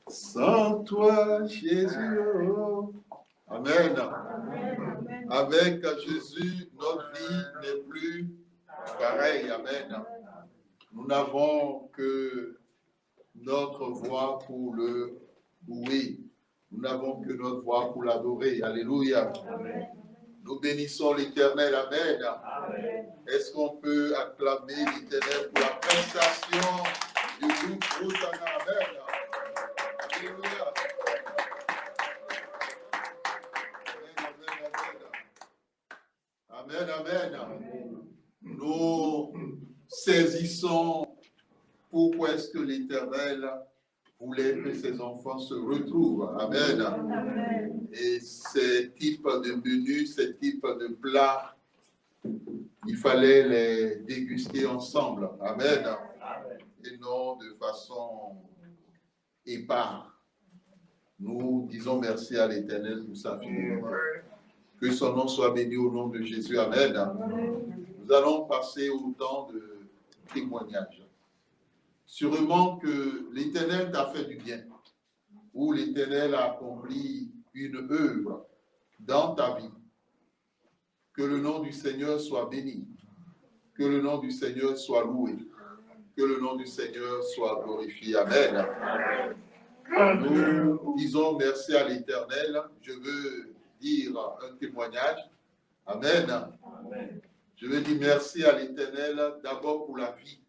Sans toi, Jésus. Oh. Amen. Amen. Avec Jésus, notre vie n'est plus pareille. Amen. Nous n'avons que notre voix pour le louer. Nous n'avons que notre voix pour l'adorer. Alléluia. Amen. Nous bénissons l'Éternel. Amen. Amen. Est-ce qu'on peut acclamer l'Éternel pour la prestation du groupe Hosanna? Amen. Alléluia. Amen, amen, amen. Nous saisissons pourquoi est-ce que l'Éternel voulait que ses enfants se retrouvent. Amen. Amen. Et ces types de menus, ces types de plats, il fallait les déguster ensemble. Amen. Et non de façon épars. Nous disons merci à l'Éternel pour sa fidélité. Que son nom soit béni au nom de Jésus. Amen. Nous allons passer au temps de témoignage. Sûrement que l'Éternel t'a fait du bien, ou l'Éternel a accompli une œuvre dans ta vie. Que le nom du Seigneur soit béni, que le nom du Seigneur soit loué, que le nom du Seigneur soit glorifié. Amen. Nous disons merci à l'Éternel. Je veux dire un témoignage. Amen. Je veux dire merci à l'Éternel d'abord pour la vie.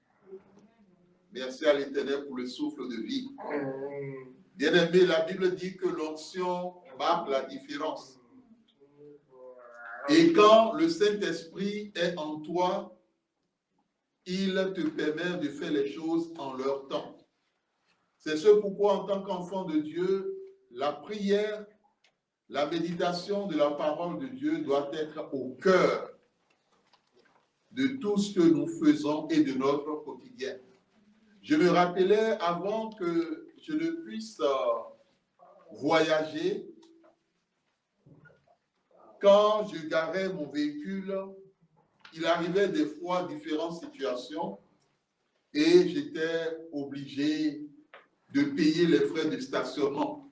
Merci à l'Éternel pour le souffle de vie. Bien-aimé, la Bible dit que l'onction marque la différence. Et quand le Saint-Esprit est en toi, il te permet de faire les choses en leur temps. C'est ce pourquoi, en tant qu'enfant de Dieu, la prière, la méditation de la parole de Dieu doit être au cœur de tout ce que nous faisons et de notre quotidien. Je me rappelais avant que je ne puisse voyager, quand je garais mon véhicule, il arrivait des fois différentes situations et j'étais obligé de payer les frais de stationnement.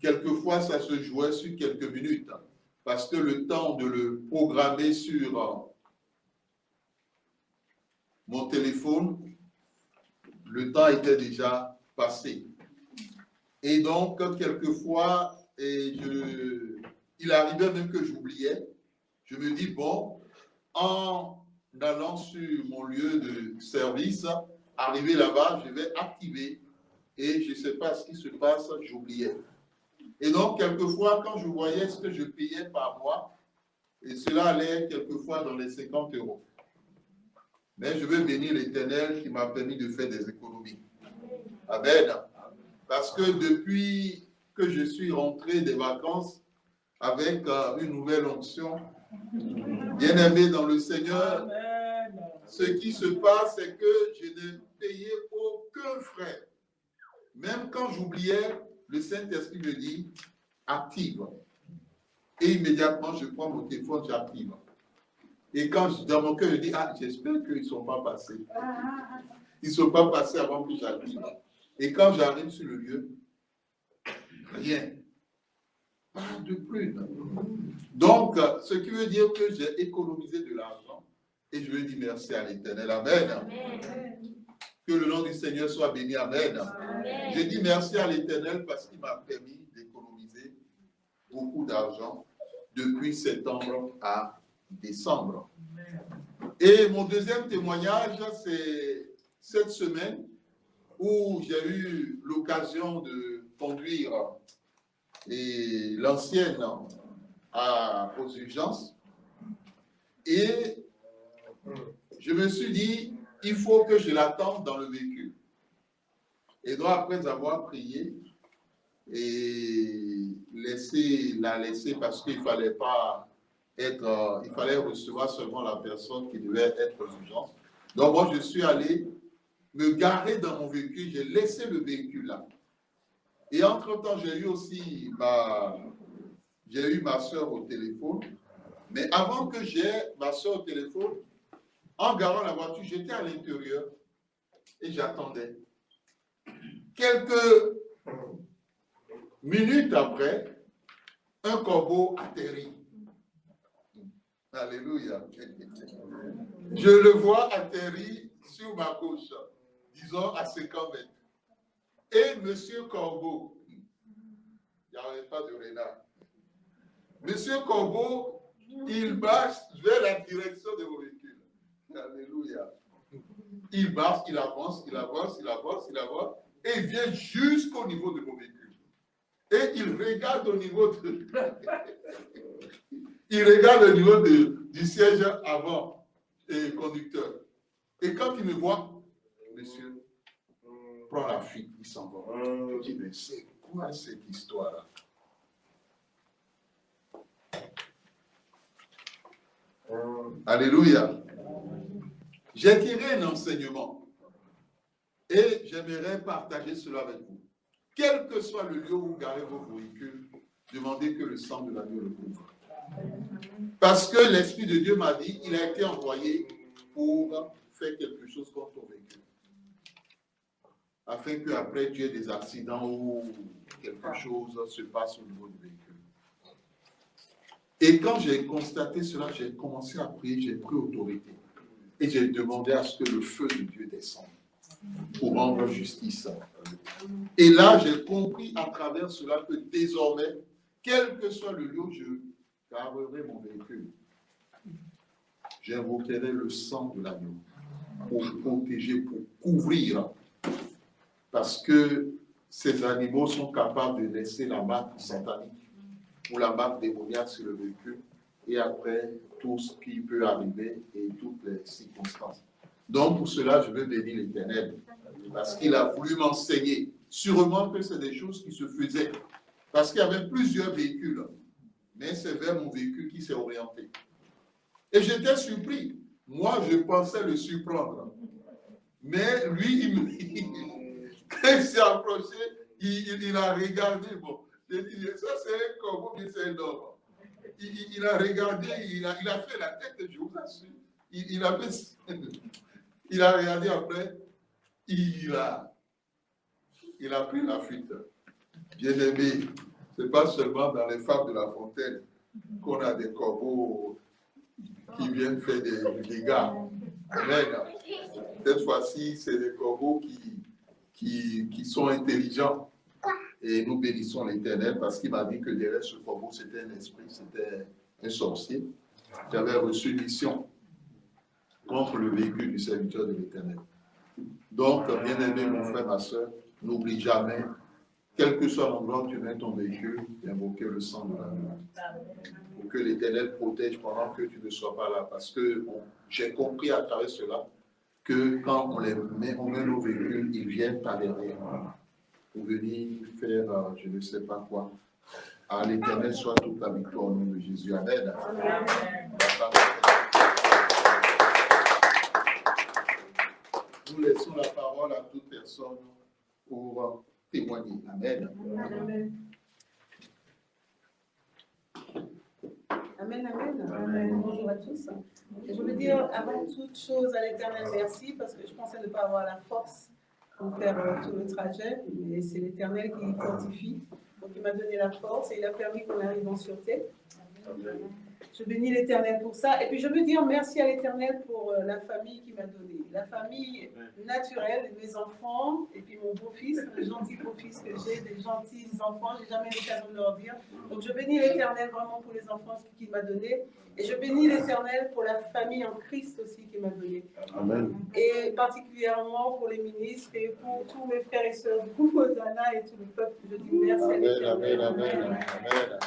Quelquefois, ça se jouait sur quelques minutes parce que le temps de le programmer sur mon téléphone, le temps était déjà passé. Et donc, quelquefois, il arrivait même que j'oubliais. Je me dis, bon, en allant sur mon lieu de service, arrivé là-bas, je vais activer et je ne sais pas ce qui se passe, j'oubliais. Et donc, quelquefois, quand je voyais ce que je payais par mois, et cela allait quelquefois dans les 50 €. Mais je veux bénir l'Éternel qui m'a permis de faire des économies. Amen. Parce que depuis que je suis rentré des vacances avec une nouvelle onction, bien-aimé dans le Seigneur, ce qui se passe, c'est que je n'ai payé aucun frais. Même quand j'oubliais, le Saint-Esprit me dit, active. Et immédiatement, je prends mon téléphone, j'active. Et quand dans mon cœur, je dis, ah, j'espère qu'ils ne sont pas passés. Ils ne sont pas passés avant que j'active. Et quand j'arrive sur le lieu, rien. Pas de prune. Donc, ce qui veut dire que j'ai économisé de l'argent et je veux dire merci à l'Éternel. Amen. Amen. Que le nom du Seigneur soit béni. Amen. Amen. Je dis merci à l'Éternel parce qu'il m'a permis d'économiser beaucoup d'argent depuis septembre à décembre. Et mon deuxième témoignage, c'est cette semaine où j'ai eu l'occasion de conduire l'ancienne aux urgences. Et je me suis dit, il faut que je l'attende dans le véhicule. Et donc, après avoir prié et la laisser parce qu'il ne fallait pas être, il fallait recevoir seulement la personne qui devait être aux urgences. Donc, moi, je suis allé me garer dans mon véhicule, j'ai laissé le véhicule là. Et entre-temps, j'ai eu ma soeur au téléphone. Mais avant que j'aie ma soeur au téléphone, en garant la voiture, j'étais à l'intérieur et j'attendais. Quelques minutes après, un corbeau atterrit. Alléluia. Je le vois atterrir sur ma gauche, disons à 50 mètres. Et Monsieur Corbeau, il n'y avait pas de renard. Monsieur Corbeau, il marche vers la direction de mon véhicule. Alléluia. Il marche, il avance, il avance, il avance, il avance, et il vient jusqu'au niveau de mon véhicule. Et il regarde au niveau de... il regarde au niveau du siège avant et conducteur. Et quand il me voit, monsieur prend la fuite, il s'en va. Je dis, mais c'est quoi cette histoire-là? Alléluia. J'ai tiré un enseignement et j'aimerais partager cela avec vous. Quel que soit le lieu où vous garez vos véhicules, demandez que le sang de l'agneau le couvre. Parce que l'Esprit de Dieu m'a dit, il a été envoyé pour faire quelque chose contre ton véhicule. Afin qu'après tu aies des accidents ou quelque chose se passe au niveau du véhicule. Et quand j'ai constaté cela, j'ai commencé à prier, j'ai pris autorité. Et j'ai demandé à ce que le feu de Dieu descende pour rendre justice. Et là, j'ai compris à travers cela que désormais, quel que soit le lieu où je garerai mon véhicule, j'invoquerai le sang de l'agneau pour protéger, pour couvrir. Parce que ces animaux sont capables de laisser la marque satanique ou la marque démoniaque sur le véhicule et après tout ce qui peut arriver et toutes les circonstances. Donc pour cela, je veux bénir l'Éternel parce qu'il a voulu m'enseigner. Sûrement que c'est des choses qui se faisaient parce qu'il y avait plusieurs véhicules, mais c'est vers mon véhicule qui s'est orienté. Et j'étais surpris. Moi, je pensais le surprendre. Mais lui, quand il s'est approché, il a regardé. Bon, j'ai dit, ça c'est un corbeau, mais c'est un homme. Il a regardé, il a fait la tête, je vous assure. Il a regardé après, il a pris la fuite. Bien aimé, ce n'est pas seulement dans les fables de La Fontaine qu'on a des corbeaux qui viennent faire des dégâts. Amen. Cette fois-ci, c'est des corbeaux qui sont intelligents. Et nous bénissons l'Éternel parce qu'il m'a dit que derrière ce corbeau, c'était un esprit, c'était un sorcier qui avait reçu une mission contre le véhicule du serviteur de l'Éternel. Donc, bien aimé, mon frère, ma soeur, n'oublie jamais, quel que soit l'endroit où tu mets ton véhicule, d'invoquer le sang de l'agneau. Pour que l'Éternel protège pendant que tu ne sois pas là. Parce que j'ai compris à travers cela que quand on met nos véhicules, ils viennent par derrière pour venir faire je ne sais pas quoi. À l'Éternel soit toute la victoire au nom de Jésus. Amen. Nous laissons la parole à toute personne pour témoigner. Amen. Amen. Amen, amen. Amen. Bonjour à tous. Et je veux dire avant toute chose à l'Éternel merci parce que je pensais ne pas avoir la force pour faire tout le trajet, mais c'est l'Éternel qui fortifie. Donc il m'a donné la force et il a permis qu'on arrive en sûreté. Je bénis l'Éternel pour ça. Et puis je veux dire merci à l'Éternel pour la famille qu'il m'a donnée. La famille naturelle, mes enfants, et puis mon beau-fils, le gentil beau-fils que j'ai, des gentils enfants, je n'ai jamais l'occasion de leur dire. Donc je bénis l'Éternel vraiment pour les enfants qu'il m'a donnés. Et je bénis l'Éternel pour la famille en Christ aussi qu'il m'a donnée. Amen. Et particulièrement pour les ministres et pour tous mes frères et sœurs du groupe Hosanna et tout le peuple. Je dis merci à l'Éternel. Amen, amen, amen, amen.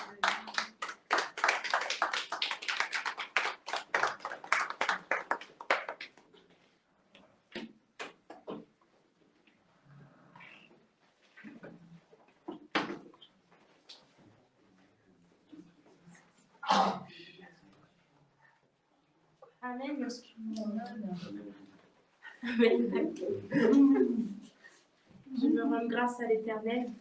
Amen. Amen. Je me rends grâce à l'Éternel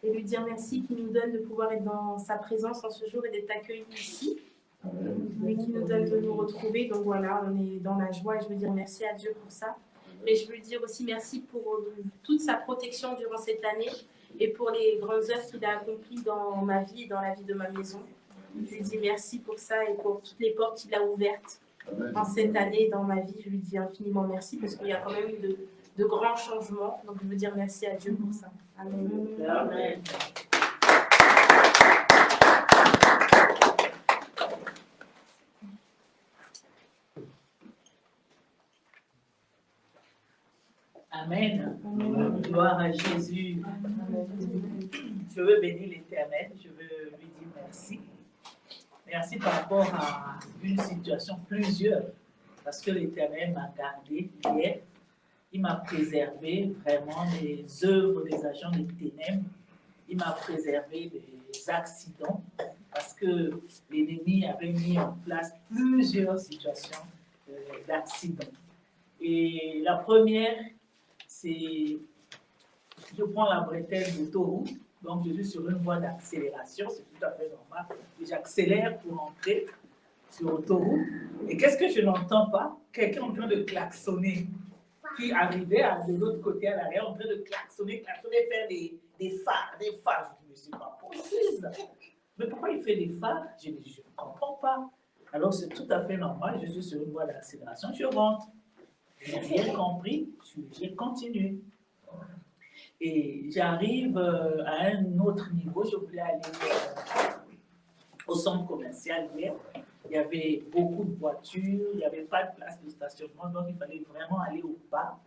et lui dire merci qui nous donne de pouvoir être dans sa présence en ce jour et d'être accueillis ici. Mais qui nous donne de nous retrouver. Donc voilà, on est dans la joie et je veux dire merci à Dieu pour ça. Mais je veux lui dire aussi merci pour toute sa protection durant cette année et pour les grandes œuvres qu'il a accomplies dans ma vie et dans la vie de ma maison. Je lui dis merci pour ça et pour toutes les portes qu'il a ouvertes en cette année dans ma vie. Je lui dis infiniment merci parce qu'il y a quand même eu de grands changements. Donc je veux dire merci à Dieu pour ça. Amen. Amen. Amen. Gloire à Jésus. Je veux bénir l'Éternel. Je veux lui dire merci. Merci par rapport à une situation, plusieurs. Parce que l'Éternel m'a gardé hier. Il m'a préservé vraiment des œuvres des agents des ténèbres. Il m'a préservé des accidents. Parce que l'ennemi avait mis en place plusieurs situations d'accidents. Et la première, c'est, je prends la bretelle d'autoroute, donc je suis sur une voie d'accélération, c'est tout à fait normal. J'accélère pour entrer sur l'autoroute. Et qu'est-ce que je n'entends pas? Quelqu'un en train de klaxonner, qui arrivait de l'autre côté à l'arrière, en train de klaxonner, faire des phares. Je dis, mais c'est pas possible. Mais pourquoi il fait des phares? Je dis, je ne comprends pas. Alors c'est tout à fait normal, je suis sur une voie d'accélération, je rentre. Je n'ai rien compris, j'ai continué. Et j'arrive à un autre niveau, je voulais aller au centre commercial hier. Il y avait beaucoup de voitures, il n'y avait pas de place de stationnement, donc il fallait vraiment aller au pas.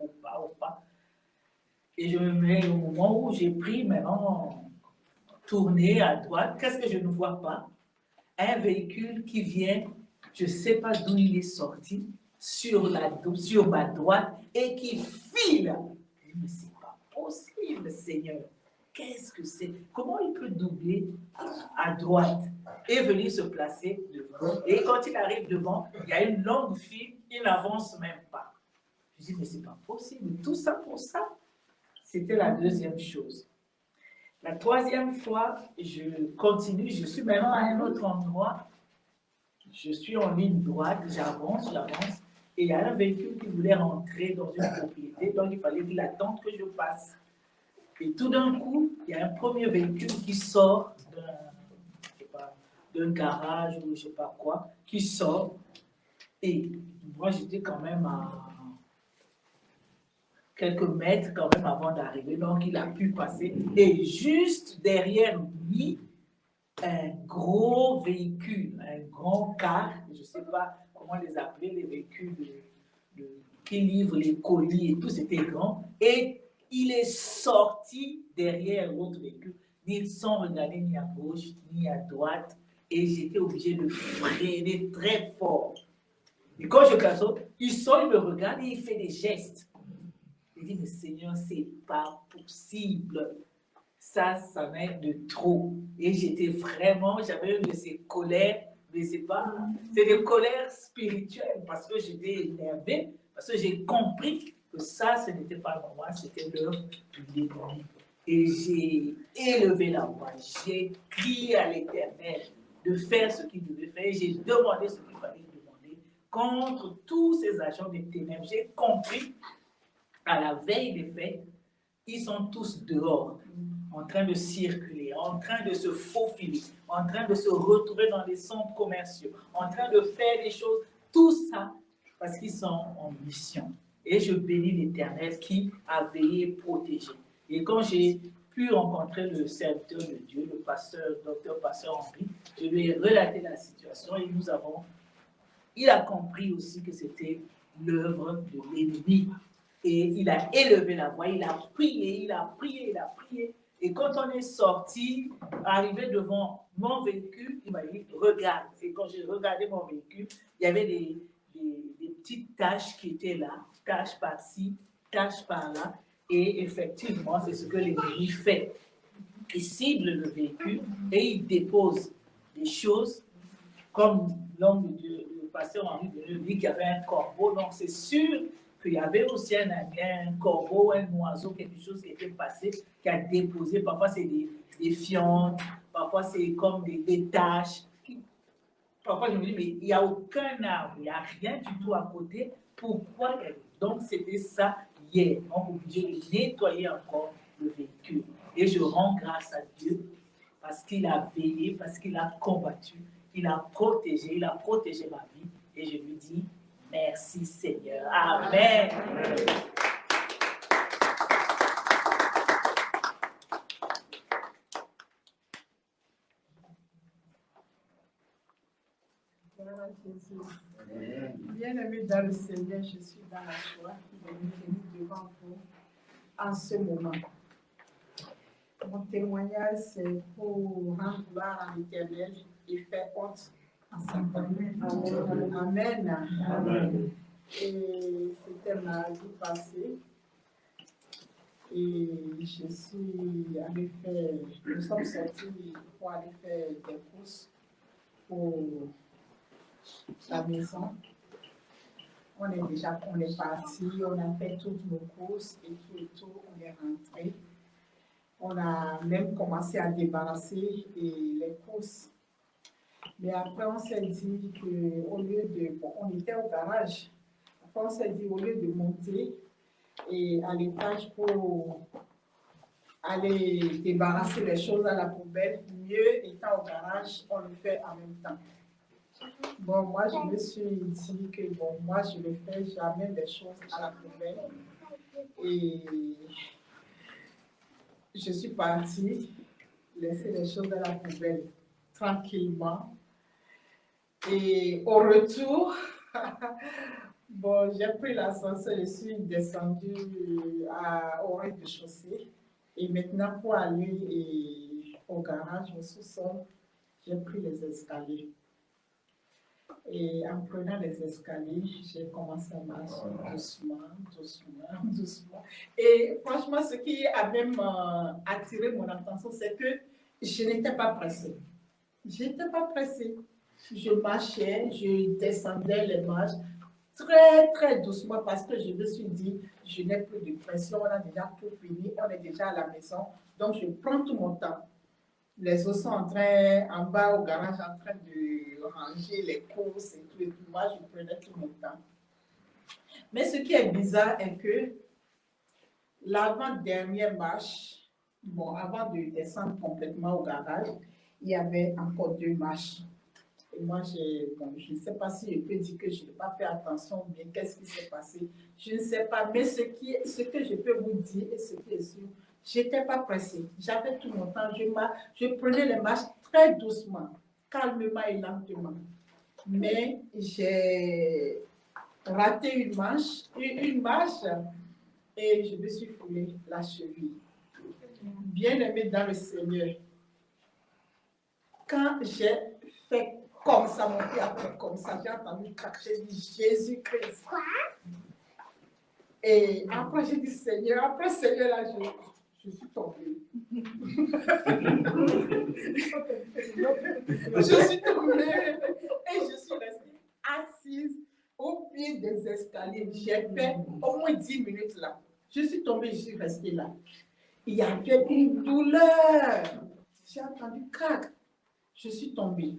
Et je me mets au moment où j'ai pris maintenant, tourner à droite, qu'est-ce que je ne vois pas? Un véhicule qui vient, je ne sais pas d'où il est sorti, sur ma droite et qui file. Mais c'est pas possible, Seigneur. Qu'est-ce que c'est? Comment il peut doubler à droite et venir se placer devant? Et quand il arrive devant, il y a une longue file, il n'avance même pas. Je dis, mais c'est pas possible. Tout ça pour ça. C'était la deuxième chose. La troisième fois, je continue, je suis maintenant à un autre endroit. Je suis en ligne droite, j'avance. Et il y a un véhicule qui voulait rentrer dans une propriété, donc il fallait qu'il attende que je passe. Et tout d'un coup, il y a un premier véhicule qui sort d'un garage ou je ne sais pas quoi, qui sort. Et moi, j'étais quand même à quelques mètres quand même avant d'arriver, donc il a pu passer. Et juste derrière lui, un gros véhicule, un grand car, je ne sais pas comment les appeler, les véhicules qui livrent les colis et tout, c'était grand. Et il est sorti derrière l'autre véhicule, ni sans regarder ni à gauche, ni à droite. Et j'étais obligé de freiner très fort. Et quand je klaxonne, il sort, il me regarde et il fait des gestes. Il dit, mais Seigneur, c'est pas possible. Ça m'aide de trop. Et j'étais vraiment, j'avais eu ces colères, mais c'est des colères spirituelles parce que j'étais énervée, parce que j'ai compris que ça, ce n'était pas normal, c'était l'œuvre du l'ennemi. Et j'ai élevé la voix, j'ai crié à l'Éternel de faire ce qu'il devait faire, j'ai demandé ce qu'il fallait demander contre tous ces agents des ténèbres. J'ai compris à la veille des fêtes, ils sont tous dehors, en train de circuler, en train de se faufiler, en train de se retrouver dans les centres commerciaux, en train de faire des choses, tout ça parce qu'ils sont en mission. Et je bénis l'Éternel qui a veillé, protégé. Et quand j'ai pu rencontrer le serviteur de Dieu, le pasteur, docteur pasteur Henri, je lui ai relaté la situation et il a compris aussi que c'était l'œuvre de l'ennemi. Et il a élevé la voix, il a prié. Et quand on est sorti, arrivé devant mon véhicule, il m'a dit, regarde. Et quand j'ai regardé mon véhicule, il y avait des petites taches qui étaient là, taches par-ci, taches par-là. Et effectivement, c'est ce que l'ennemi fait. Il cible le véhicule et il dépose des choses comme l'homme de Dieu, le pasteur Henri de dit qu'il y avait un corbeau. Donc c'est sûr qu'il y avait aussi un corbeau, un oiseau, quelque chose qui était passé, qui a déposé. Parfois c'est des fientes, parfois c'est comme des taches. Parfois je me dis, mais il n'y a aucun arbre, il n'y a rien du tout à côté. Pourquoi? Donc, c'était ça hier. On est obligé de nettoyer encore le véhicule. Et je rends grâce à Dieu parce qu'il a veillé, parce qu'il a combattu, il a protégé ma vie. Et je lui dis merci Seigneur. Amen. Gloire à Jésus. Bien-aimé dans le Seigneur, je suis dans la joie de venir devant vous en ce moment. Mon témoignage, c'est pour rendre gloire à l'Éternel et faire honte à sa famille. Amen. Amen. Et c'était ma vie passée. Et je suis allée faire, nous sommes sortis pour aller faire des courses pour la maison. On est parti, on a fait toutes nos courses et tout, on est rentré. On a même commencé à débarrasser les courses. Mais après, on s'est dit qu'au lieu de... Bon, on était au garage. Après, on s'est dit, au lieu de monter à l'étage pour aller débarrasser les choses à la poubelle, mieux étant au garage, on le fait en même temps. Bon, moi, je me suis dit que, bon, moi, je le fais, j'amène des choses à la poubelle. Et je suis partie laisser les choses à la poubelle tranquillement. Et au retour, bon, j'ai pris l'ascenseur, je suis descendue au rez-de-chaussée. Et maintenant, pour aller au garage, au sous-sol, j'ai pris les escaliers. Et en prenant les escaliers, j'ai commencé à marcher doucement. Et franchement, ce qui a même attiré mon attention, c'est que je n'étais pas pressée. Je n'étais pas pressée. Je marchais, je descendais les marches très doucement parce que je me suis dit, je n'ai plus de pression, on a déjà tout fini, on est déjà à la maison. Donc, je prends tout mon temps. Les autres sont en bas au garage, en train de ranger les courses et tout. Moi, je prenais tout mon temps. Mais ce qui est bizarre est que l'avant-dernière marche, bon, avant de descendre complètement au garage, il y avait encore 2 marches. Et moi, je ne sais pas si je peux dire que je n'ai pas fait attention, mais qu'est-ce qui s'est passé? Je ne sais pas, mais ce que je peux vous dire et ce qui est sûr, je n'étais pas pressée. J'avais tout mon temps. Je prenais les marches très doucement, calmement et lentement. Mais j'ai raté une marche et je me suis foulé la cheville. Bien-aimé dans le Seigneur, quand j'ai fait comme ça, mon pied a fait comme ça, j'ai entendu craquer, j'ai dit Jésus-Christ. Et après, j'ai dit Seigneur, là, je suis tombée. Je suis tombée et je suis restée assise au pied des escaliers. J'ai fait au moins 10 minutes là. Je suis tombée, je suis restée là. Il y avait une douleur. J'ai entendu crac. Je suis tombée.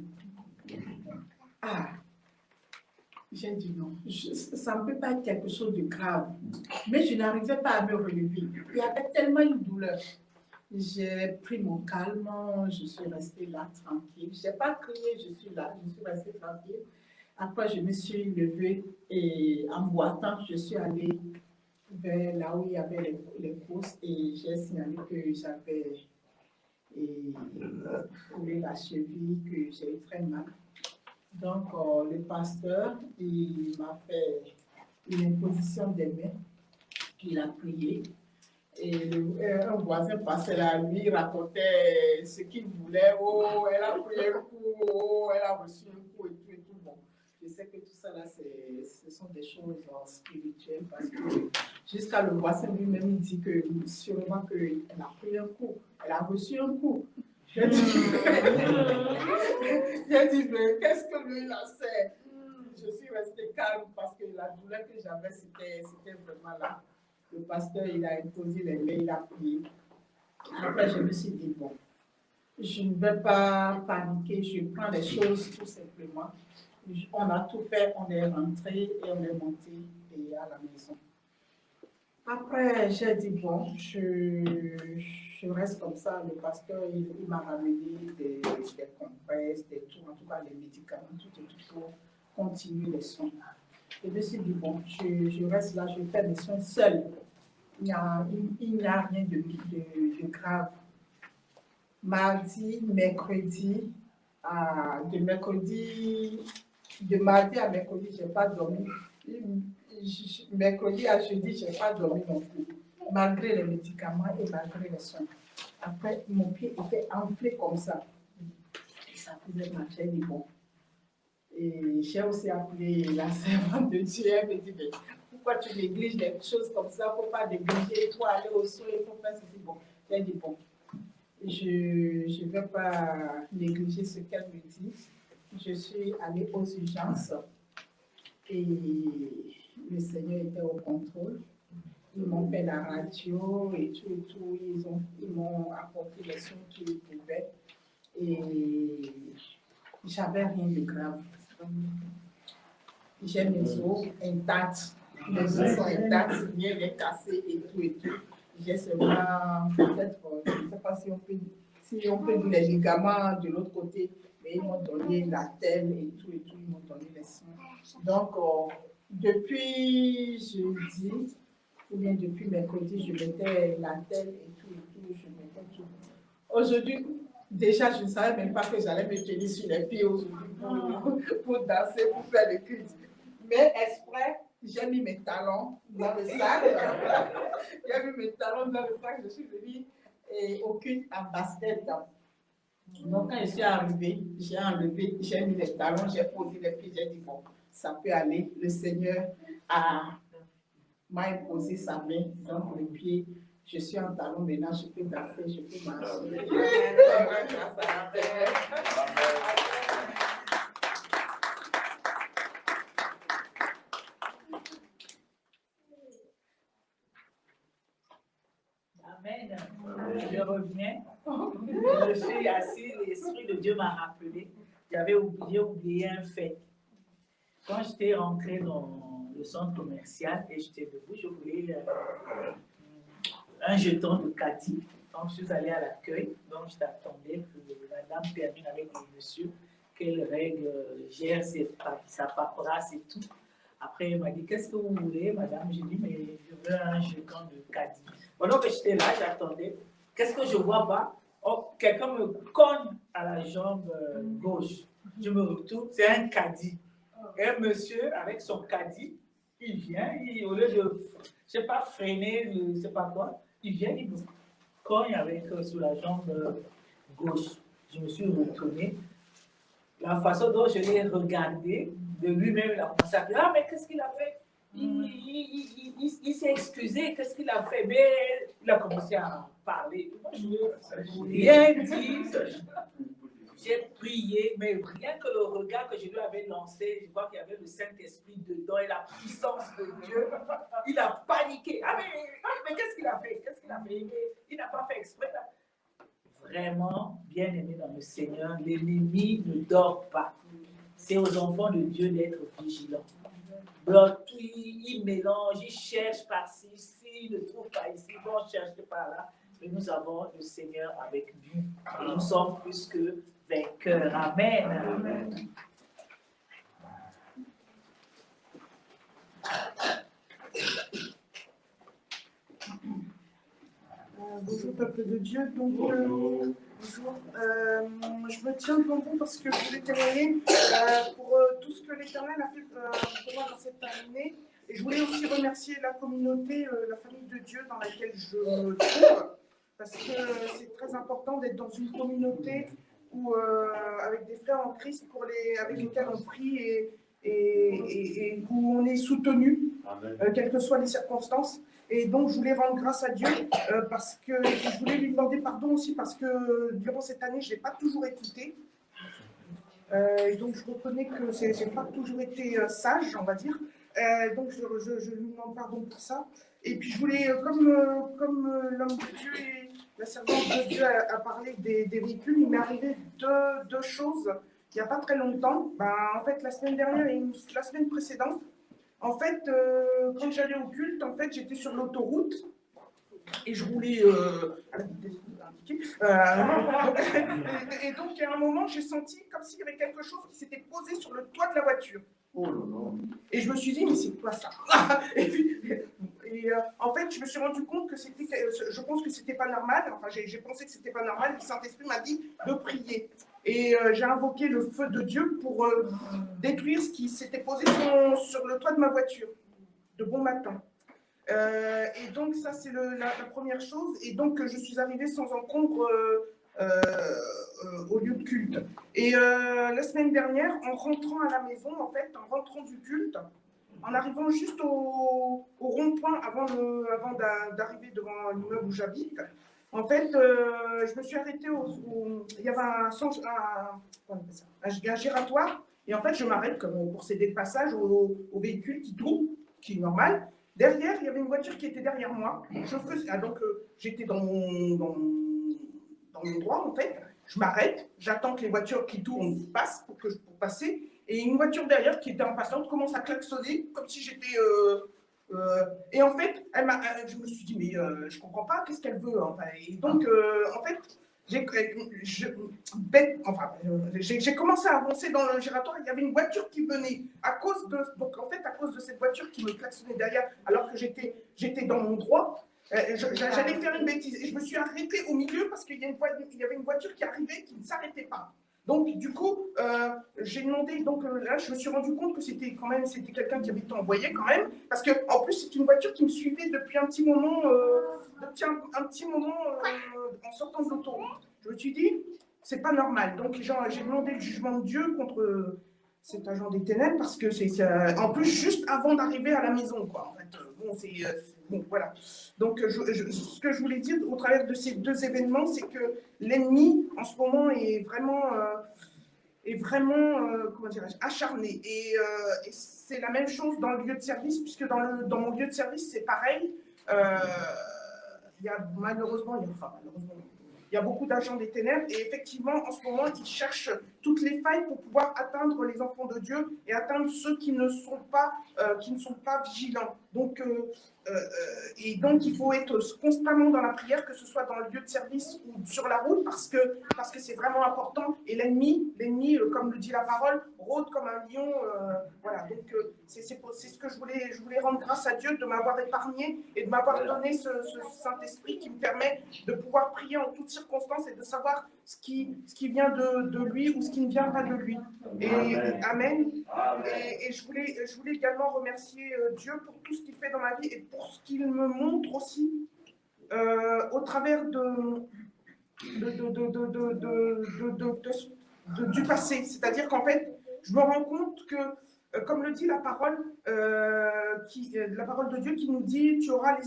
Ah, j'ai dit non, ça ne peut pas être quelque chose de grave. Mais je n'arrivais pas à me relever. Il y avait tellement une douleur. J'ai pris mon calme, je suis restée là tranquille. Je n'ai pas crié, je suis là, je suis restée tranquille. Après, je me suis levée et en boitant, je suis allée vers là où il y avait les courses et j'ai signalé que j'avais foulé la cheville, que j'ai eu très mal. Donc, le pasteur, il m'a fait une imposition des mains, il a prié. Et un voisin passait là, lui, racontait ce qu'il voulait. Oh, elle a pris un coup, oh, elle a reçu un coup et tout. Bon, je sais que tout ça, là, ce sont des choses spirituelles parce que jusqu'à le voisin lui-même, il dit que sûrement qu'elle a pris un coup, elle a reçu un coup. J'ai dit, mais qu'est-ce que lui, il a fait? Je suis restée calme parce que la douleur que j'avais, c'était vraiment là. Le pasteur, il a imposé les mains, il a prié. Après, je me suis dit, bon, je ne vais pas paniquer, je prends les choses tout simplement. On a tout fait, on est rentré et on est monté à la maison. Après, j'ai dit, bon, je reste comme ça. Le pasteur, il m'a ramené des compresses, des tout, en tout cas les médicaments, tout et tout pour continuer les soins. Et je me suis dit, bon, je reste là, je vais faire mes soins seule. Il n'y a rien de grave. Mardi, mercredi, de mardi à mercredi, je n'ai pas dormi. Mercredi à jeudi, je n'ai pas dormi non plus, malgré les médicaments et malgré les soins. Après, mon pied était enflé comme ça. Et ça faisait mal, j'ai dit bon. Et j'ai aussi appelé la servante de Dieu, elle me dit, mais pourquoi tu négliges des choses comme ça? Il ne faut pas négliger, il faut aller au soin, il faut faire ceci. Bon, j'ai dit bon, je ne vais pas négliger ce qu'elle me dit. Je suis allée aux urgences et le Seigneur était au contrôle. Ils m'ont fait la radio et tout. Ils m'ont apporté les soins qu'ils pouvaient. Et j'avais rien de grave. J'ai mes os intacts. Mes os sont intacts, rien n'est cassé et tout. J'ai seulement, peut-être, je ne sais pas si on peut dire les ligaments de l'autre côté, mais ils m'ont donné la telle et tout, ils m'ont donné les soins. Donc, depuis jeudi, ou bien depuis mercredi, je mettais la telle et tout, je mettais tout. Aujourd'hui, déjà, je ne savais même pas que j'allais me tenir sur les pieds aujourd'hui pour danser, pour faire le culte. Mais exprès, j'ai mis mes talons dans le sac. J'ai mis mes talons dans le sac, je suis venue au culte en basket. Donc, quand je suis arrivée, j'ai enlevé, j'ai mis les talons, j'ai posé les pieds, j'ai dit, bon, ça peut aller. Le Seigneur m'a imposé sa main dans le pied. Je suis en talon maintenant, je peux danser, je peux marcher. Amen. Je reviens. Je suis assise, l'Esprit de Dieu m'a rappelé. J'avais oublié un fait. Quand j'étais rentrée dans le centre commercial et j'étais debout, je voulais un jeton de caddie. Donc, je suis allée à l'accueil. Donc, je t'attendais que la dame termine avec le monsieur, qu'elle règle, gère sa paperasse et tout. Après, elle m'a dit, qu'est-ce que vous voulez, madame? J'ai dit, mais je veux un jeton de caddie. Pendant que j'étais là, j'attendais. Qu'est-ce que je vois pas? Oh, quelqu'un me cogne à la jambe gauche. Je me retourne, c'est un caddie. Et un monsieur, avec son caddie, il vient, au lieu de, je ne sais pas, freiner, je ne sais pas quoi, il vient, il me cogne avec, sur la jambe gauche. Je me suis retourné. La façon dont je l'ai regardé, de lui-même, il a commencé à dire, ah, mais qu'est-ce qu'il a fait? Il s'est excusé, qu'est-ce qu'il a fait? Mais il a commencé à parler. Moi, je n'ai rien dit. J'ai prié, mais rien que le regard que je lui avais lancé, je vois qu'il y avait le Saint-Esprit dedans et la puissance de Dieu. Il a paniqué. Ah, mais qu'est-ce qu'il a fait? Qu'est-ce qu'il a fait? Il n'a pas fait exprès. Vraiment, bien aimé dans le Seigneur, l'ennemi ne dort pas. C'est aux enfants de Dieu d'être vigilants. Donc, il mélange, il cherche par-ci, s'il ne trouve pas ici, on cherche par là. Mais nous avons le Seigneur avec nous. Et nous sommes plus que vainqueurs. Amen. Amen. Bonjour peuple de Dieu, donc bonjour. Je me tiens devant vous parce que je vais témoigner pour tout ce que l'Éternel a fait pour moi dans cette année. Et je voulais aussi remercier la communauté, la famille de Dieu dans laquelle je me trouve, parce que c'est très important d'être dans une communauté où, avec des frères en Christ avec lesquels on prie et où on est soutenu, quelles que soient les circonstances. Et donc, je voulais rendre grâce à Dieu parce que je voulais lui demander pardon aussi parce que durant cette année, je n'ai pas toujours écouté. Et donc, je reconnais que je n'ai pas toujours été sage, on va dire. Donc, je lui demande pardon pour ça. Et puis, je voulais, comme l'homme de Dieu et la servante de Dieu a parlé des véhicules, il m'est arrivé deux choses il n'y a pas très longtemps. En fait, la semaine dernière et la semaine précédente, En fait, quand j'allais au culte, en fait, j'étais sur l'autoroute et je roulais à la vitesse indiquée. Et donc, il y a un moment, j'ai senti comme s'il y avait quelque chose qui s'était posé sur le toit de la voiture. Oh là là. Et je me suis dit, mais c'est quoi ça? En fait, je me suis rendu compte que c'était, je pense que c'était pas normal. Enfin, j'ai pensé que c'était pas normal. Le Saint-Esprit m'a dit de prier. Et j'ai invoqué le feu de Dieu pour détruire ce qui s'était posé sur le toit de ma voiture, de bon matin. Et donc, ça, c'est la première chose. Et donc, je suis arrivée sans encombre au lieu de culte. Et la semaine dernière, en rentrant à la maison, en fait, en rentrant du culte, en arrivant juste au rond-point avant d'arriver devant l'immeuble où j'habite, en fait, je me suis arrêtée il y avait un giratoire, et en fait, je m'arrête comme pour céder le passage au véhicule qui tourne, qui est normal. Derrière, il y avait une voiture qui était derrière moi. Donc, j'étais dans mon droit, en fait. Je m'arrête, j'attends que les voitures qui tournent passent pour passer. Et une voiture derrière qui était impatiente commence à klaxonner comme si j'étais. Et en fait, je me suis dit, mais je comprends pas, qu'est-ce qu'elle veut? Enfin, et donc, en fait, j'ai commencé à avancer dans le giratoire. Il y avait une voiture qui venait donc en fait, à cause de cette voiture qui me klaxonnait derrière, alors que j'étais dans mon droit. J'allais faire une bêtise et je me suis arrêtée au milieu parce qu'il y avait une voiture qui arrivait qui ne s'arrêtait pas. Donc, du coup, j'ai demandé, donc là, je me suis rendu compte que c'était quelqu'un qui avait été envoyé quand même, parce qu'en plus, c'est une voiture qui me suivait depuis un petit moment, en sortant de l'autoroute. Je me suis dit, c'est pas normal. Donc, j'ai demandé le jugement de Dieu contre cet agent des ténèbres, parce que c'est en plus juste avant d'arriver à la maison, quoi. En fait, bon, voilà. Donc, ce que je voulais dire au travers de ces deux événements, c'est que l'ennemi, en ce moment, est vraiment comment dirais-je, acharné. Et c'est la même chose dans le lieu de service, puisque dans mon lieu de service, c'est pareil. Il y a malheureusement, il y a beaucoup d'agents des ténèbres, et effectivement, en ce moment, ils cherchent toutes les failles pour pouvoir atteindre les enfants de Dieu et atteindre ceux qui ne sont pas vigilants. Donc, il faut être constamment dans la prière, que ce soit dans le lieu de service ou sur la route, parce que c'est vraiment important. Et l'ennemi, comme le dit la parole, rôde comme un lion. Voilà. Donc, c'est ce que je voulais rendre grâce à Dieu de m'avoir épargné et de m'avoir donné ce Saint-Esprit qui me permet de pouvoir prier en toutes circonstances et de savoir ce qui vient de lui ou ce qui ne vient pas de lui. Et amen. Et je voulais également remercier Dieu pour tout ce qu'il fait dans ma vie et pour ce qu'il me montre aussi au travers du passé. C'est-à-dire qu'en fait, je me rends compte que, comme le dit la parole de Dieu qui nous dit, tu auras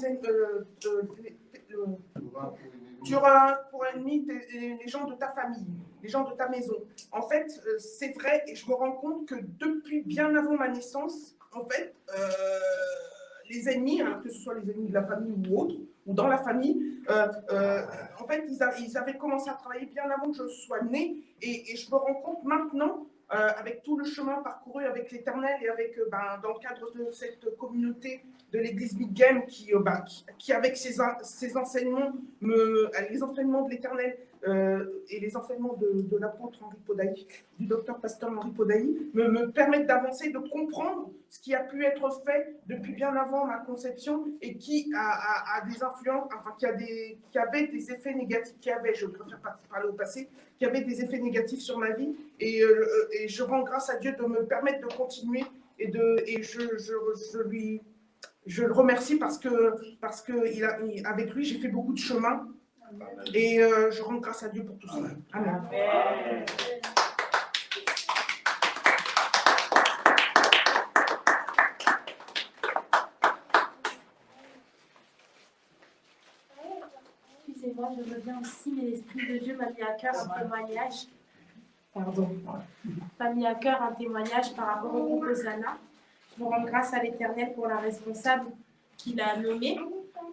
tu auras pour ennemi les gens de ta famille, les gens de ta maison. En fait, c'est vrai, et je me rends compte que depuis bien avant ma naissance, en fait, les ennemis, hein, que ce soit les ennemis de la famille ou autres, ou dans la famille, en fait, ils avaient commencé à travailler bien avant que je sois née, et je me rends compte maintenant, avec tout le chemin parcouru avec l'Éternel et avec, dans le cadre de cette communauté de l'Église Big Game qui avec ses enseignements, les enseignements de l'Éternel et les enseignements de l'apôtre Henri Podaï, du docteur pasteur Henri Podaï, me permettent d'avancer, de comprendre ce qui a pu être fait depuis bien avant ma conception et qui a des influences, enfin qui avait des effets négatifs, je préfère parler au passé, qui avait des effets négatifs sur ma vie, et je rends grâce à Dieu de me permettre de continuer, et je le remercie parce que avec lui j'ai fait beaucoup de chemin, et je rends grâce à Dieu pour tout ça. Amen. Excusez-moi, je reviens aussi, mais l'Esprit de Dieu m'a mis à cœur un témoignage. M'a mis à cœur un témoignage par rapport au groupe Hosanna. Je me rends grâce à l'Éternel pour la responsable qu'il a nommée,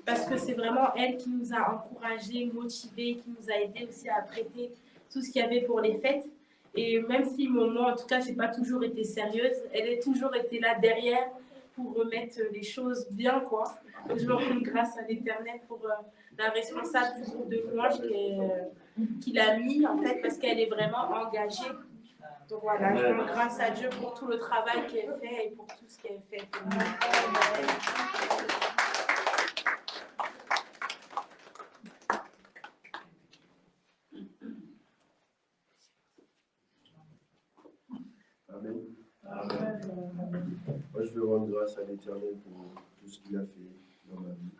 parce que c'est vraiment elle qui nous a encouragés, motivés, qui nous a aidés aussi à prêter tout ce qu'il y avait pour les fêtes. Et même si moi, en tout cas, je n'ai pas toujours été sérieuse, elle a toujours été là derrière pour remettre les choses bien, quoi. Donc, je me rends grâce à l'Éternel pour la responsable du groupe de louange qu'il a mis, en fait, parce qu'elle est vraiment engagée. Donc voilà, je rends grâce à Dieu pour tout le travail qu'elle fait et pour tout ce qu'elle fait pour nous. Amen. Amen. Moi, je veux rendre grâce à l'Éternel pour tout ce qu'il a fait dans ma vie.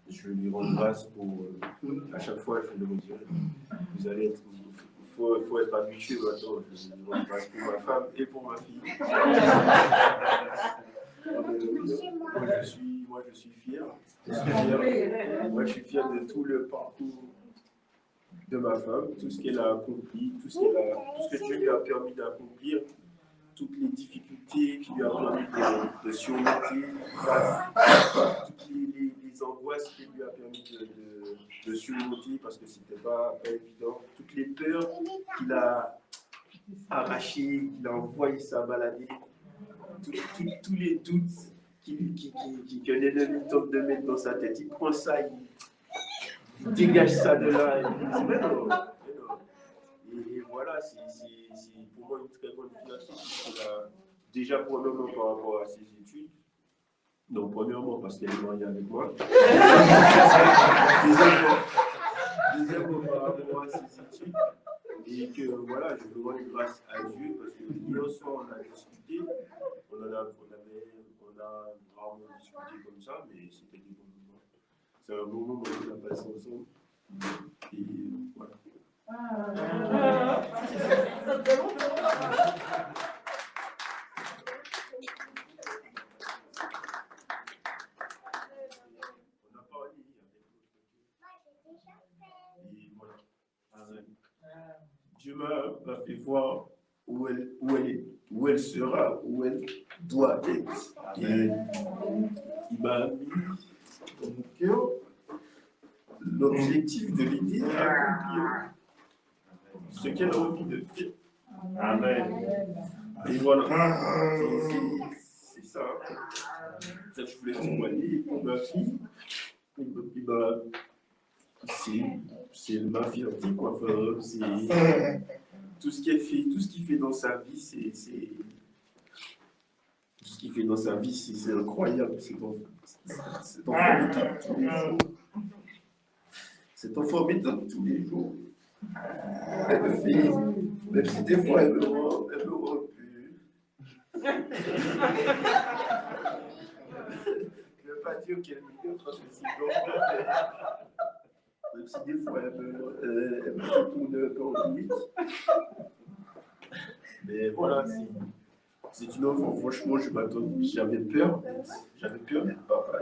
Je veux lui rendre grâce pour, à chaque fois, je vais le dire, vous allez être, il faut être habitué maintenant. Je veux lui rendre grâce pour ma femme et pour ma fille. Moi, je suis fier. Moi, je suis fier de tout le parcours de ma femme, tout ce qu'elle a accompli, tout ce que Dieu lui a permis d'accomplir, toutes les difficultés qu'il lui a permis de surmonter, toutes les angoisses qu'il lui a permis de surmonter parce que c'était pas évident, toutes les peurs qu'il a arrachées, qu'il a envoyé sa balader, tous les doutes que l'ennemi tente de mettre dans sa tête. Il prend ça, il dégage ça de là, et il dit mais non. Et voilà, c'est pour moi une très bonne fierté. Déjà, premièrement, par rapport à ses études. Non, premièrement, parce qu'elle est mariée avec moi. Deuxièmement, par rapport à ses études. Et que voilà, je veux rendre grâce à Dieu parce que hier soir, on a discuté. On a rarement discuté comme ça, mais c'était des bons moments. C'est un bon moment qu'on a passé ensemble. Et voilà. On a parlé et voilà. Dieu m'a fait voir où elle sera, où elle doit être. Et il m'a mis dans mon cœur l'objectif de l'aider à accomplir ce qu'elle a envie de faire. Amen. Et voilà, c'est ça. Ça, je voulais témoigner pour ma fille. C'est ma fierté, quoi. Enfin, c'est tout ce qu'elle fait, tout ce qu'il fait dans sa vie, tout ce qu'il fait dans sa vie, c'est incroyable. C'est enfant méthode tous les jours. C'est enfant méthode tous les jours. Elle me fait, même si des fois elle me rend un peu. Je ne veux pas dire qu'elle me dit parce que c'est l'enfant. Même si des fois elle me tourne un peu en limite. Mais voilà, c'est une enfant. Franchement, j'avais peur d'être papa.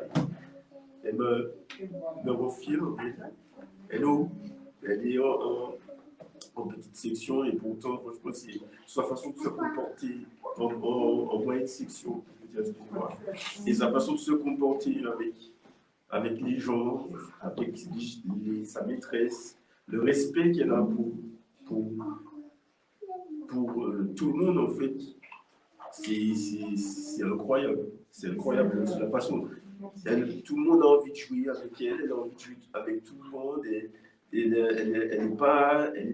Elle me refile. Elle est en petite section et pourtant, franchement, c'est sa façon de se comporter en moyenne section, je veux dire, excusez-moi, et sa façon de se comporter avec les gens, avec sa maîtresse, le respect qu'elle a pour tout le monde, en fait, c'est incroyable. C'est incroyable, la façon. Tout le monde a envie de jouer avec elle a envie de jouer avec tout le monde. Elle n'est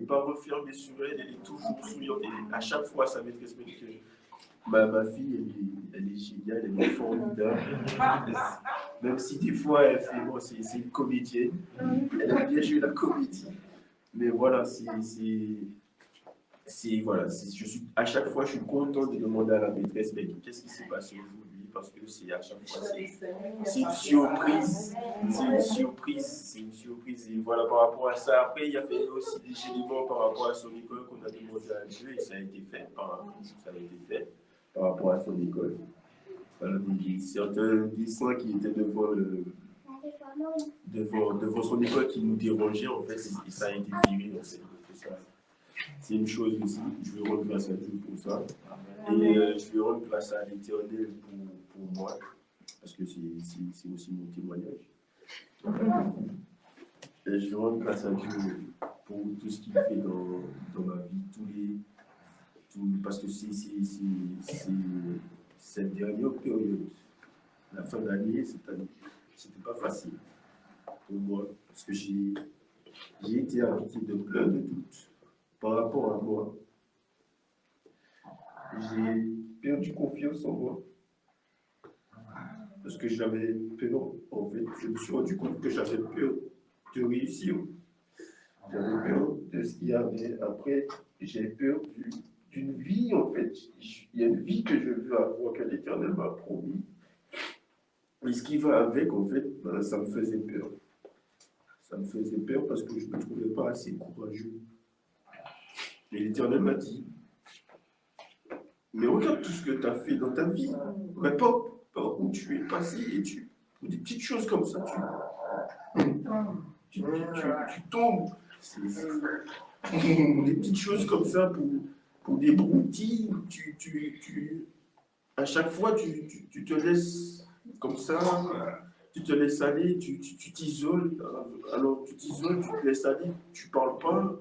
pas refermée sur elle, elle est toujours souriante. Et à chaque fois, sa maîtresse me dit que ma fille, elle est géniale, elle est formidable. Même si des fois, elle fait, bon, c'est une comédienne, elle aime bien jouer la comédie. Mais voilà, à chaque fois, je suis content de demander à la maîtresse, mais qu'est-ce qui s'est passé aujourd'hui? Parce que à chaque fois, c'est une surprise. C'est une surprise. Et voilà, par rapport à ça, après, il y avait aussi des éléments par rapport à son école qu'on a demandé à Dieu et ça a été fait par rapport à son école. Voilà, certains dessins qui étaient devant son école qui nous dérangeaient, en fait, et ça a été viré. C'est une chose aussi. Je veux rendre grâce à Dieu pour ça. Et je veux rendre grâce à l'Éternel pour moi, parce que c'est aussi mon témoignage. Et je veux rendre grâce à Dieu pour tout ce qu'il fait dans ma vie, parce que cette dernière période, la fin d'année, cette année, c'était pas facile pour moi, parce que j'ai été habité de plein de doutes par rapport à moi. J'ai perdu confiance en moi, parce que j'avais peur, en fait, je me suis rendu compte que j'avais peur de réussir. J'avais peur de ce qu'il y avait après. J'ai peur d'une vie, en fait. Il y a une vie que je veux avoir, que l'Éternel m'a promis. Et ce qui va avec, en fait, ben, ça me faisait peur. Ça me faisait peur parce que je ne me trouvais pas assez courageux. Et l'Éternel m'a dit, mais regarde tout ce que tu as fait dans ta vie. Réponds par où tu es passé et des petites choses comme ça, tu tombes. Des petites choses comme ça pour des broutilles, à chaque fois tu te laisses comme ça, tu te laisses aller, tu t'isoles, alors tu t'isoles, tu te laisses aller, tu parles pas,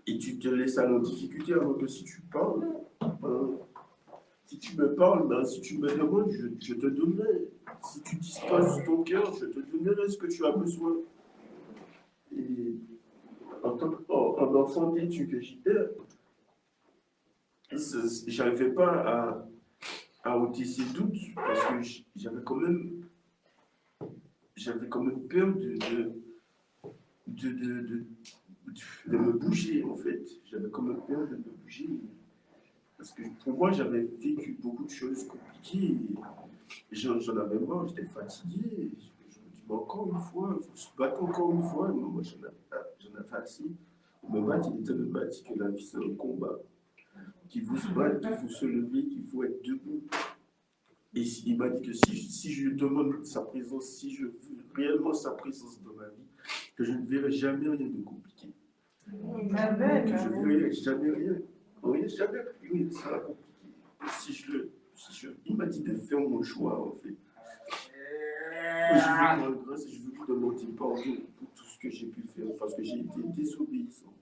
et tu te laisses aller en difficulté, alors que si tu parles, si tu me parles, si tu me demandes, je te donnerai. Si tu disposes ton cœur, je te donnerai ce que tu as besoin. Et en tant qu'enfant têtu que j'étais, je n'arrivais pas à ôter ces doutes parce que j'avais quand même peur de me bouger, en fait. J'avais quand même peur de me bouger parce que pour moi, j'avais vécu beaucoup de choses compliquées. J'en avais marre, j'étais fatigué. Je me dis, mais encore une fois, il faut se battre encore une fois. Non, moi, j'en avais assez. Me battre, il était de battre que la vie, c'est un combat. Qu'il faut se battre, qu'il faut se lever, qu'il faut être debout. Et il m'a dit que si je lui demande sa présence, si je veux réellement sa présence dans ma vie, que je ne verrai jamais rien de compliqué. Amen. Que je ne verrai jamais rien. Oui, jamais rien sera compliqué. Il m'a dit de faire mon choix, en fait. Et je veux lui rendre grâce et je veux lui demander pardon pour tout ce que j'ai pu faire, parce que j'ai été désobéissant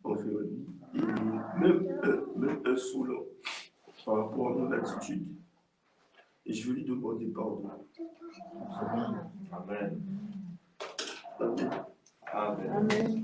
envers lui. Et même insolent par rapport à mon attitude. Et je veux lui demander pardon. Amen. Amen. Amen. Amen.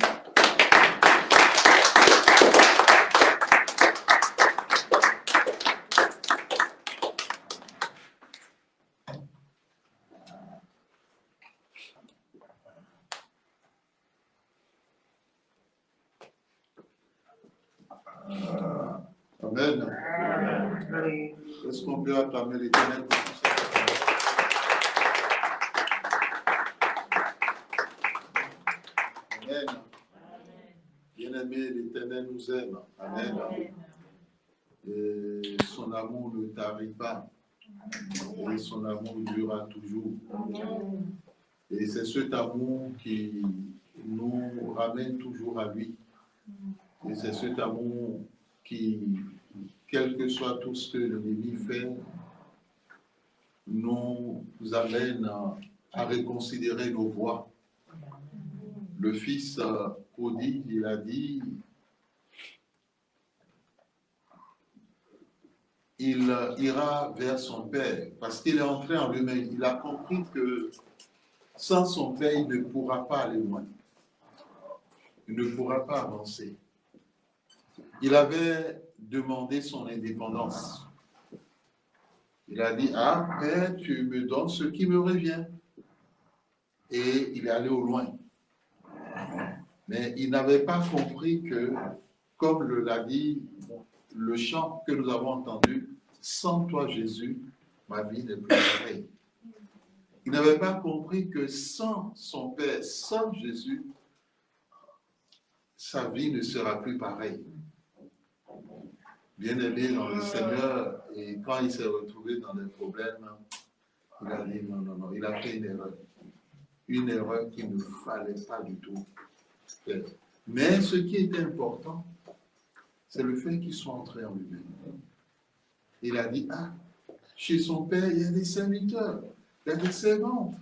Amen. Est-ce qu'on peut acclamer l'Éternel pour tout ça? Amen. Bien-aimé, l'Éternel nous aime. Amen. Et son amour ne tarit pas. Et son amour durera toujours. Et c'est cet amour qui nous ramène toujours à lui. Et c'est cet amour qui, quel que soit tout ce que l'ennemi fait, nous amène à reconsidérer nos voies. Le fils prodigue, il a dit, il ira vers son père parce qu'il est entré en lui-même. Il a compris que sans son père, il ne pourra pas aller loin. Il ne pourra pas avancer. Il avait demandé son indépendance. Il a dit, ah, Père, tu me donnes ce qui me revient. Et il est allé au loin. Mais il n'avait pas compris que, comme l'a dit le chant que nous avons entendu, sans toi Jésus, ma vie n'est plus pareille. Il n'avait pas compris que sans son Père, sans Jésus, sa vie ne sera plus pareille. Bien-aimé dans le Seigneur, et quand il s'est retrouvé dans des problèmes, il a dit non, il a fait une erreur. Une erreur qu'il ne fallait pas du tout faire. Mais ce qui est important, c'est le fait qu'il soit entré en lui-même. Il a dit, ah, chez son père, il y a des serviteurs, il y a des servantes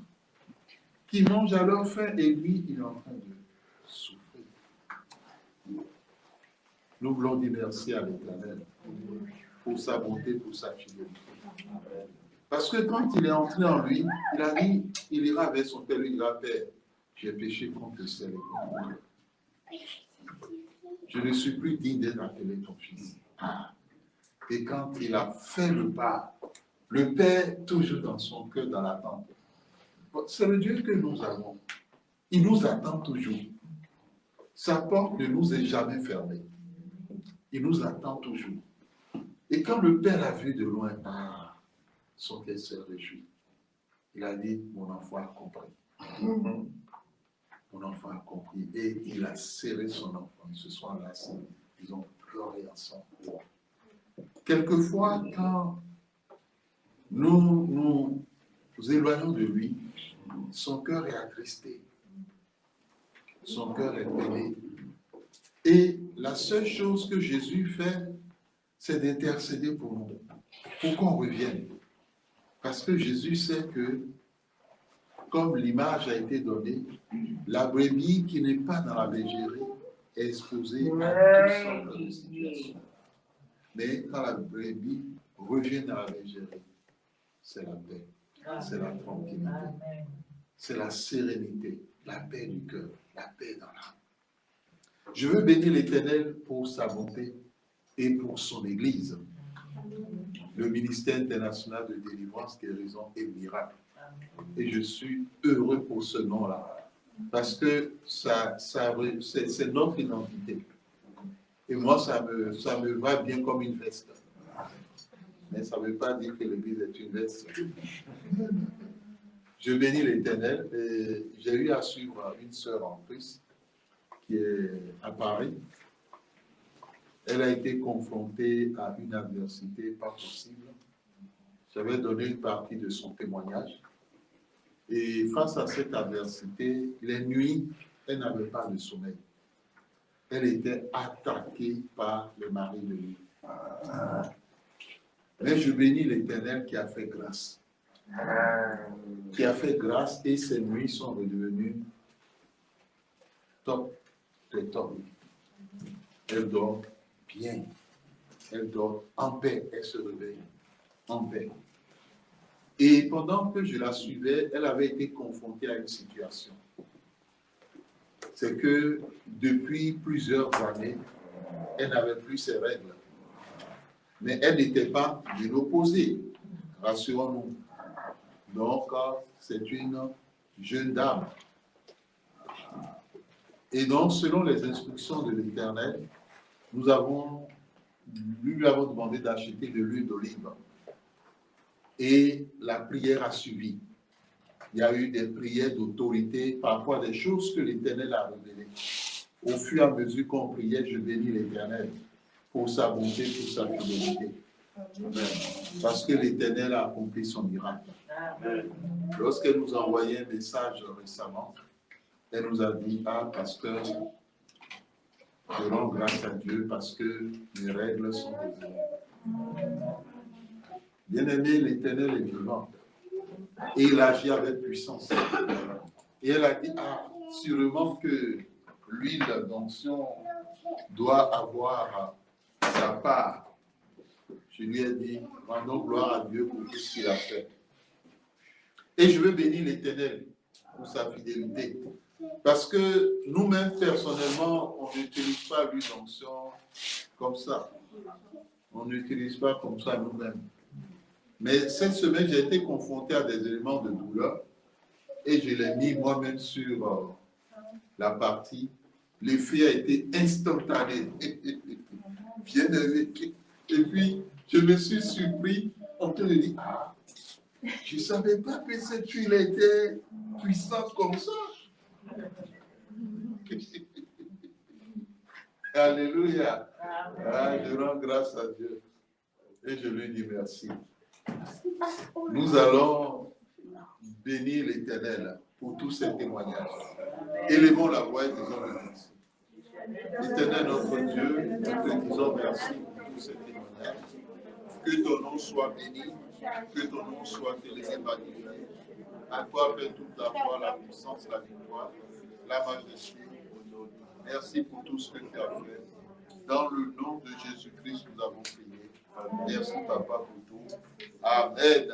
qui mangent à leur faim et lui, il est en train de souffrir. Nous voulons dire merci à l'Éternel pour sa bonté, pour sa fidélité. Parce que quand il est entré en lui, il a dit, il ira vers son père, lui dira, Père, j'ai péché contre le ciel et contre toi. Je ne suis plus digne d'être appelé ton fils. Et quand il a fait le pas, le Père, toujours dans son cœur, dans l'attente. C'est le Dieu que nous avons. Il nous attend toujours. Sa porte ne nous est jamais fermée. Il nous attend toujours. Et quand le Père a vu de loin, son cœur se réjouit. Il a dit, mon enfant a compris. Mon enfant a compris. Et il a serré son enfant. Ils se sont enlacés. Ils ont pleuré ensemble. Quelquefois, quand nous éloignons de lui, son cœur est attristé. Son cœur est peiné. Et la seule chose que Jésus fait, c'est d'intercéder pour nous, pour qu'on revienne. Parce que Jésus sait que, comme l'image a été donnée, la brebis qui n'est pas dans la bergerie est exposée à toutes sortes de situations. Mais quand la brebis revient dans la bergerie, c'est la paix, c'est la tranquillité, c'est la sérénité, la paix du cœur, la paix dans l'âme. Je veux bénir l'Éternel pour sa bonté et pour son Église, le ministère international de délivrance, guérison et miracle. Et je suis heureux pour ce nom-là, parce que c'est notre identité. Et moi, ça me va bien comme une veste. Mais ça ne veut pas dire que l'Église est une veste. Je bénis l'Éternel et j'ai eu à suivre une sœur en Christ qui est à Paris. Elle a été confrontée à une adversité pas possible. J'avais donné une partie de son témoignage. Et face à cette adversité, les nuits, elle n'avait pas de sommeil. Elle était attaquée par le mari de lui. Mais je bénis l'Éternel qui a fait grâce. Qui a fait grâce et ses nuits sont redevenues top de top. Elle dort bien. Elle dort en paix. Elle se réveille en paix. Et pendant que je la suivais, elle avait été confrontée à une situation. C'est que depuis plusieurs années, elle n'avait plus ses règles. Mais elle n'était pas ménopausée, rassurons-nous. Donc, c'est une jeune dame. Et donc, selon les instructions de l'Éternel, nous lui avons demandé d'acheter de l'huile d'olive. Et la prière a suivi. Il y a eu des prières d'autorité, parfois des choses que l'Éternel a révélées. Au fur et à mesure qu'on priait, je bénis l'Éternel pour sa bonté, pour sa fidélité. Amen. Parce que l'Éternel a accompli son miracle. Lorsqu'elle nous a envoyé un message récemment, elle nous a dit, pasteur, je rends grâce à Dieu parce que mes règles sont revenues. Bien-aimé, l'Éternel est vivant. Et il agit avec puissance. Et elle a dit, sûrement que l'huile d'onction doit avoir sa part. Je lui ai dit, rendons gloire à Dieu pour tout ce qu'il a fait. Et je veux bénir l'Éternel pour sa fidélité. Parce que nous-mêmes, personnellement, on n'utilise pas l'huile d'onction comme ça. On n'utilise pas comme ça nous-mêmes. Mais cette semaine, j'ai été confronté à des éléments de douleur et je l'ai mis moi-même sur la partie. L'effet a été instantané. Bien élevé. Et puis, je me suis surpris en train de dire, je ne savais pas que cette huile était puissante comme ça. Alléluia. Je rends grâce à Dieu. Et je lui dis merci. Nous allons bénir l'Éternel pour tous ces témoignages. Élevons la voix et disons merci. Éternel notre Dieu, nous te disons merci pour tous ces témoignages. Que ton nom soit béni, que ton nom soit élevé, magnifié. À toi fait toute la gloire, la puissance, la victoire, la majesté. Merci pour tout ce que tu as fait. Dans le nom de Jésus-Christ, nous avons prié. Merci, Papa, pour tout. Amen.